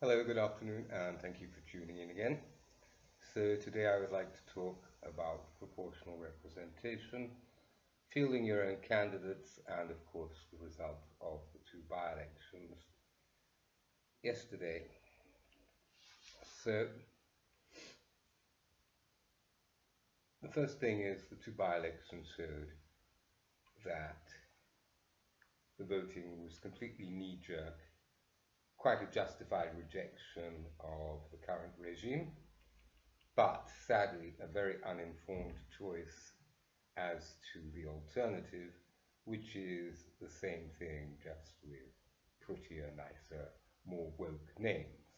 Hello, good afternoon, and thank you for tuning in again. So, today I would like to talk about proportional representation, fielding your own candidates, and of course, the result of the two by elections yesterday. So, the first thing is the two by elections showed that the voting was completely knee jerk, quite a justified rejection of the current regime, but sadly, a very uninformed choice as to the alternative, which is the same thing just with prettier, nicer, more woke names.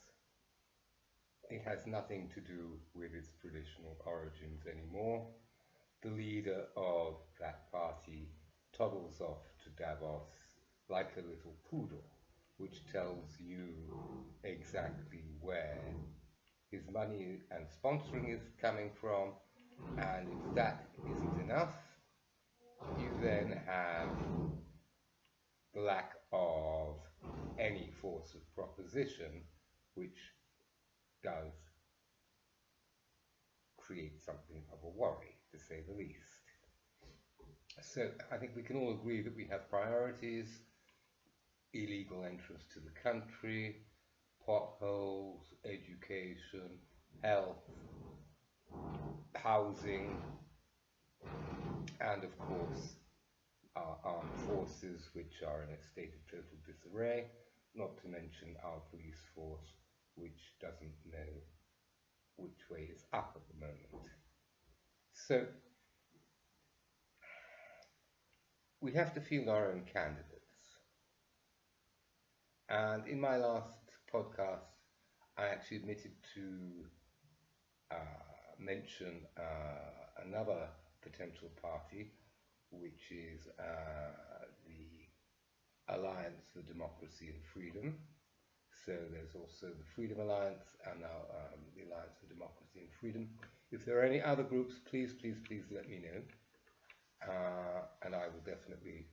It has nothing to do with its traditional origins anymore. The leader of that party toddles off to Davos like a little poodle, which tells you exactly where his money and sponsoring is coming from, and if that isn't enough, you then have the lack of any force of proposition, which does create something of a worry, to say the least. So I think we can all agree that we have priorities: illegal entrance to the country, potholes, education, health, housing, and of course our armed forces, which are in a state of total disarray, not to mention our police force, which doesn't know which way is up at the moment. So we have to field our own candidates. And in my last podcast, I actually admitted to mention another potential party, which is the Alliance for Democracy and Freedom. So there's also the Freedom Alliance and now the Alliance for Democracy and Freedom. If there are any other groups, please let me know. And I will definitely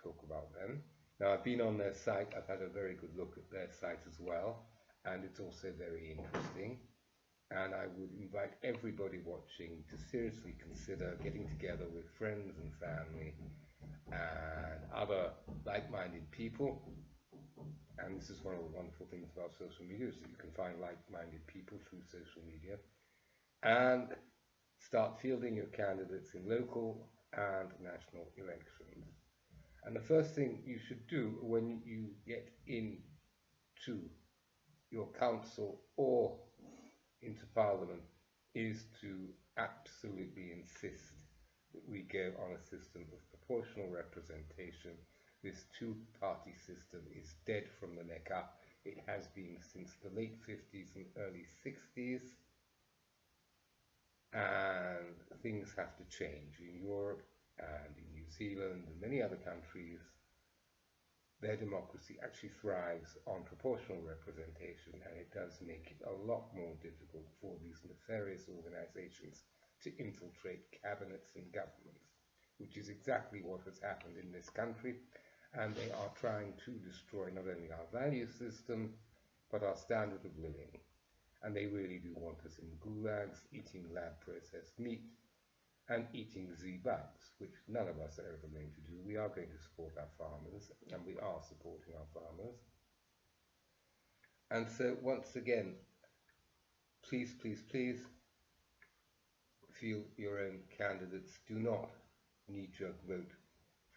talk about them. Now, I've been on their site. I've had a very good look at their site as well, and it's also very interesting. And I would invite everybody watching to seriously consider getting together with friends and family and other like-minded people. And this is one of the wonderful things about social media, is that you can find like-minded people through social media, and start fielding your candidates in local and national elections. And the first thing you should do when you get into your council or into Parliament is to absolutely insist that we go on a system of proportional representation. This two-party system is dead from the neck up. It has been since the late 50s and early 60s, and things have to change in Europe and in New Zealand and many other countries. Their democracy actually thrives on proportional representation, and it does make it a lot more difficult for these nefarious organizations to infiltrate cabinets and governments, which is exactly what has happened in this country. And they are trying to destroy not only our value system, but our standard of living. And they really do want us in gulags, eating lab-processed meat, and eating Z-bugs, which none of us are ever going to do. We are going to support our farmers, and we are supporting our farmers. And so, once again, please field your own candidates. Do not knee-jerk vote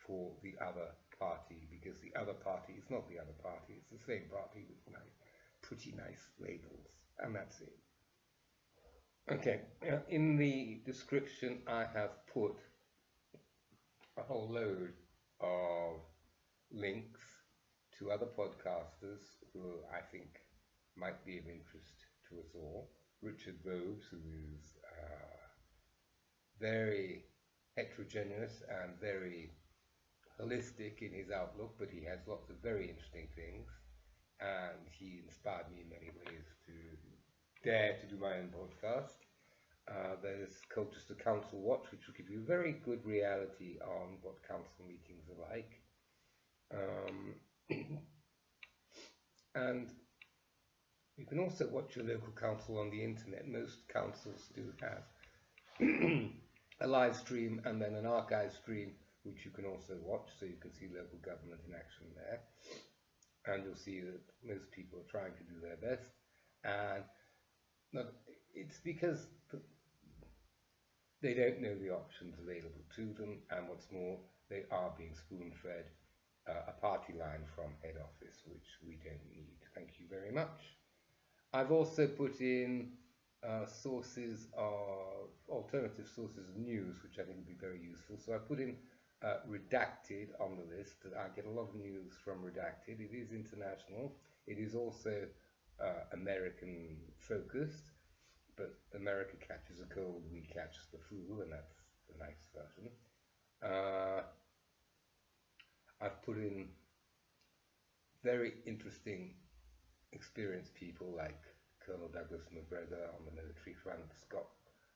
for the other party, because the other party is not the other party. It's the same party with pretty nice labels, and that's it. Okay, in the description I have put a whole load of links to other podcasters who I think might be of interest to us all. Richard Voves, who is very heterogeneous and very holistic in his outlook, but he has lots of very interesting things, and he inspired me in many ways to dare to do my own podcast. There's just a Council Watch, which will give you very good reality on what council meetings are like. And you can also watch your local council on the internet. Most councils do have a live stream and then an archive stream, which you can also watch, so you can see local government in action there. And you'll see that most people are trying to do their best. And it's because they don't know the options available to them, and what's more, they are being spoon-fed a party line from head office, which we don't need. Thank you very much. I've also put in sources of alternative sources of news, which I think would be very useful. So I put in Redacted on the list. I get a lot of news from Redacted. It is international. It is also American focused, but America catches a cold, we catch the flu, and that's the nice version. I've put in very interesting, experienced people like Colonel Douglas MacGregor on the military front, Scott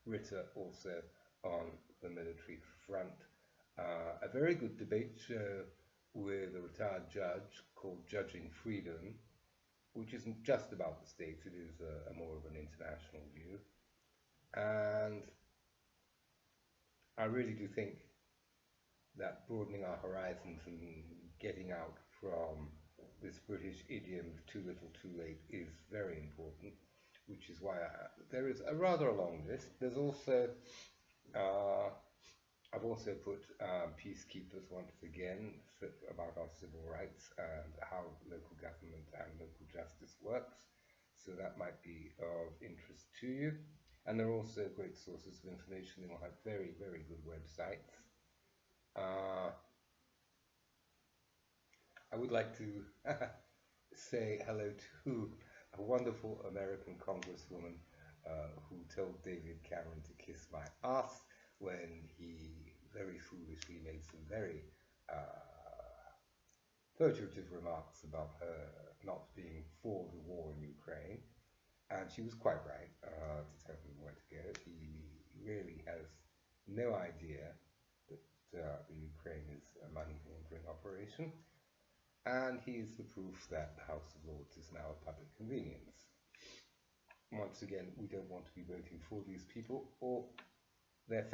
Ritter also on the military front, a very good debate show with a retired judge called Judging Freedom, which isn't just about the States, it is a more of an international view. And I really do think that broadening our horizons and getting out from this British idiom of too little too late is very important, which is why there is a rather long list. There's also, I've also put peacekeepers once again about our civil rights and how local government and local justice works. So that might be of interest to you. And they're also great sources of information. They will have very, very good websites. I would like to say hello to a wonderful American congresswoman who told David Cameron to kiss my ass when he very foolishly made some very pejorative remarks about her not being for the war in Ukraine. And she was quite right to tell him where to go. He really has no idea that the Ukraine is a money laundering operation. And he is the proof that the House of Lords is now a public convenience. Once again, we don't want to be voting for these people or their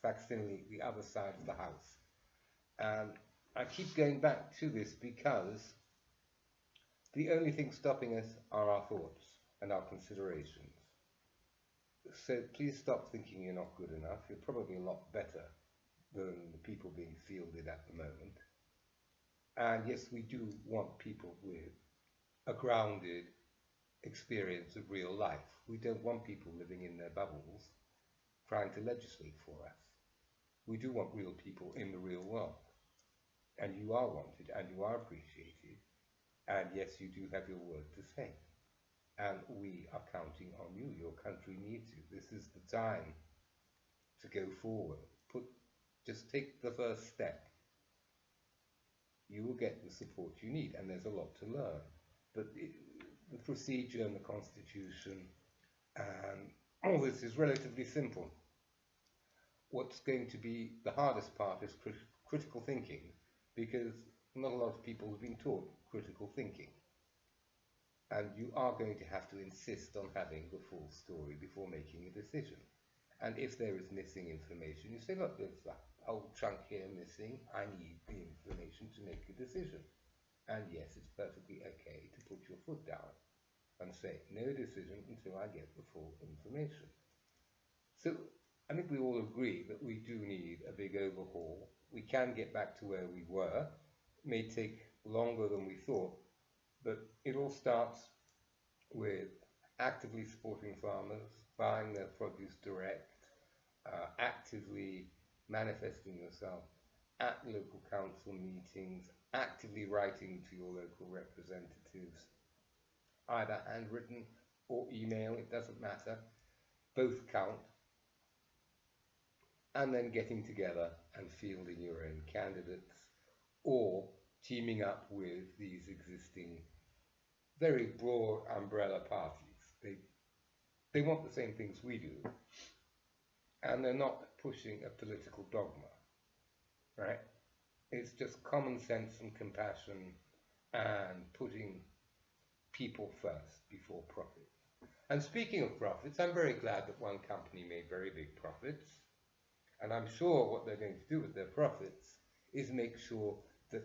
facsimile the other side of the House. And I keep going back to this because the only thing stopping us are our thoughts and our considerations. So please stop thinking you're not good enough. You're probably a lot better than the people being fielded at the moment. And yes, we do want people with a grounded experience of real life. We don't want people living in their bubbles trying to legislate for us. We do want real people in the real world. And you are wanted and you are appreciated. And yes, you do have your word to say. And we are counting on you. Your country needs you. This is the time to go forward. Just take the first step. You will get the support you need, and there's a lot to learn. But the procedure and the Constitution and all this is relatively simple. What's going to be the hardest part is critical thinking, because not a lot of people have been taught critical thinking. And you are going to have to insist on having the full story before making a decision. And if there is missing information, you say, look, there's a whole chunk here missing. I need the information to make a decision. And yes, it's perfectly okay to put your foot down and say, no decision until I get the full information. So I think we all agree that we do need a big overhaul. We can get back to where we were. It may take longer than we thought, but it all starts with actively supporting farmers, buying their produce direct, actively manifesting yourself at local council meetings, actively writing to your local representatives, either handwritten or email, it doesn't matter, both count, and then getting together and fielding your own candidates or teaming up with these existing very broad umbrella parties. They want the same things we do, and they're not pushing a political dogma, right? It's just common sense and compassion and putting people first before profits. And speaking of profits, I'm very glad that one company made very big profits. And I'm sure what they're going to do with their profits is make sure that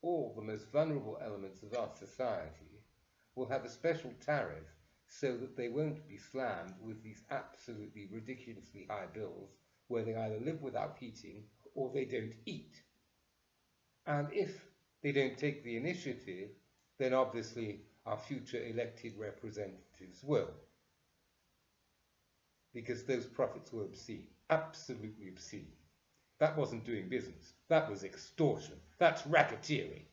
all the most vulnerable elements of our society will have a special tariff so that they won't be slammed with these absolutely ridiculously high bills where they either live without heating or they don't eat. And if they don't take the initiative, then obviously our future elected representatives will, because those profits were obscene, absolutely obscene. That wasn't doing business. That was extortion. That's racketeering.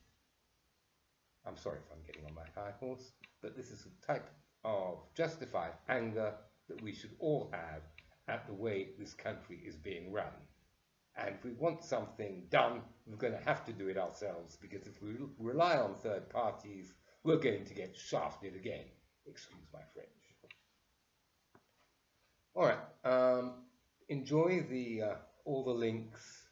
I'm sorry if I'm getting on my high horse, but this is a type of justified anger that we should all have at the way this country is being run. And if we want something done, we're going to have to do it ourselves, because if we rely on third parties, we're going to get shafted again. Excuse my French. All right. Enjoy all the links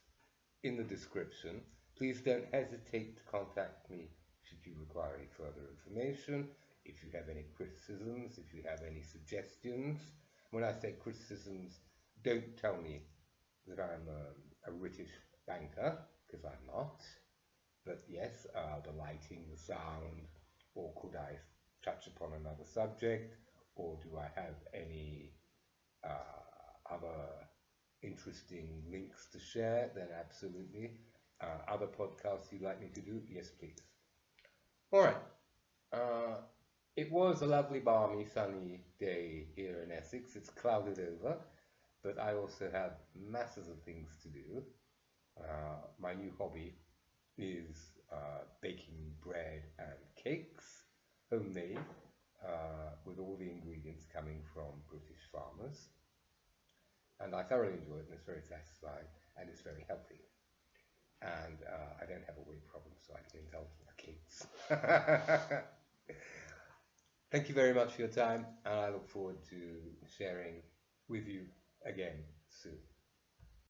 in the description. Please don't hesitate to contact me should you require any further information. If you have any criticisms, if you have any suggestions. When I say criticisms, don't tell me that I'm a British banker, because I'm not. But yes, the lighting, the sound, or could I touch upon another subject, or do I have any other interesting links to share? Then absolutely. Other podcasts you'd like me to do? Yes, please. All right. It was a lovely, balmy, sunny day here in Essex. It's clouded over, but I also have masses of things to do. My new hobby is baking bread and cakes, homemade, with all the ingredients coming from British farmers. And I thoroughly enjoy it, and it's very satisfying, and it's very healthy. And I don't have a weight problem, so I can indulge in the cakes. Thank you very much for your time, and I look forward to sharing with you again soon.